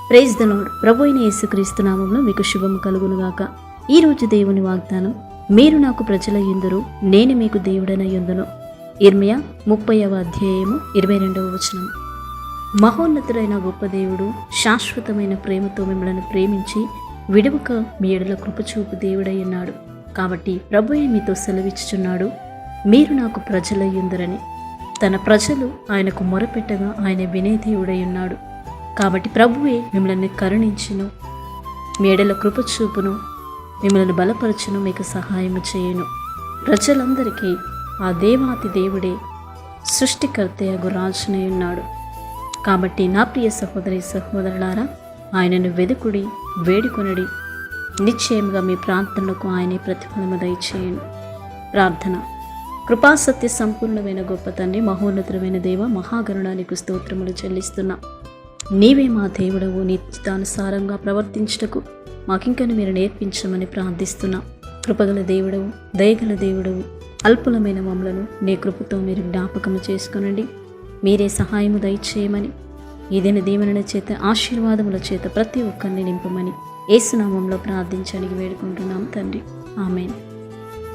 Praise the lord. ప్రభు అయిన యేసుక్రీస్తు నామములో మీకు శుభము కలుగునుగాక. ఈ రోజు దేవుని వాగ్దానం, మీరు నాకు ప్రజలయ్యుందురు, నేను మీకు దేవుడనయ్యుందును. ఇర్మియా 30వ అధ్యాయము 22వ వచనం. మహోన్నతుడైన గొప్ప దేవుడు శాశ్వతమైన ప్రేమతో మిమ్మల్ని ప్రేమించి విడువక మీ ఎడల కృపచూపు దేవుడై ఉన్నాడు. కాబట్టి ప్రభువే మీతో సెలవిచ్చుచున్నాడు, మీరు నాకు ప్రజలయ్యుందురని. తన ప్రజలు ఆయనకు మొరపెట్టగా ఆయన వినే దేవుడై ఉన్నాడు. కాబట్టి ప్రభువే మిమ్మల్ని కరుణించును, మీ ఎడల కృపచూపును, మిమ్మల్ని బలపరచును, మీకు సహాయము చేయును. ప్రజలందరికీ ఆ దేవాతి దేవుడే సృష్టికర్తయగు రాజునై ఉన్నాడు. కాబట్టి నా ప్రియ సహోదరి సహోదరులారా, ఆయనను వెదుకుడి, వేడుకొనడి, నిశ్చయముగా మీ ప్రార్థనలకు ఆయనే ప్రతిఫలము దయచేయును. ప్రార్థన. కృపాసత్య సంపూర్ణమైన గొప్ప తండ్రి, మహోన్నతమైన దేవ, మహాగరుడానికి స్తోత్రములు చెల్లిస్తున్నా. నీవే మా దేవుడవు, నీ చిత్తానుసారంగా ప్రవర్తించుటకు మాకింకను మీరు నేర్పించమని ప్రార్థిస్తున్నా. కృపగల దేవుడవు, దయగల దేవుడవు, అల్పులమైన మమ్మలను నీ కృపతో మీరు జ్ఞాపకము చేసుకునండి. మీరే సహాయము దయచేయమని, ఏదైనా దీవెనల చేత, ఆశీర్వాదముల చేత ప్రతి ఒక్కరిని నింపమని యేసు నామములో ప్రార్థించడానికి వేడుకుంటున్నాం తండ్రి. ఆమేన్.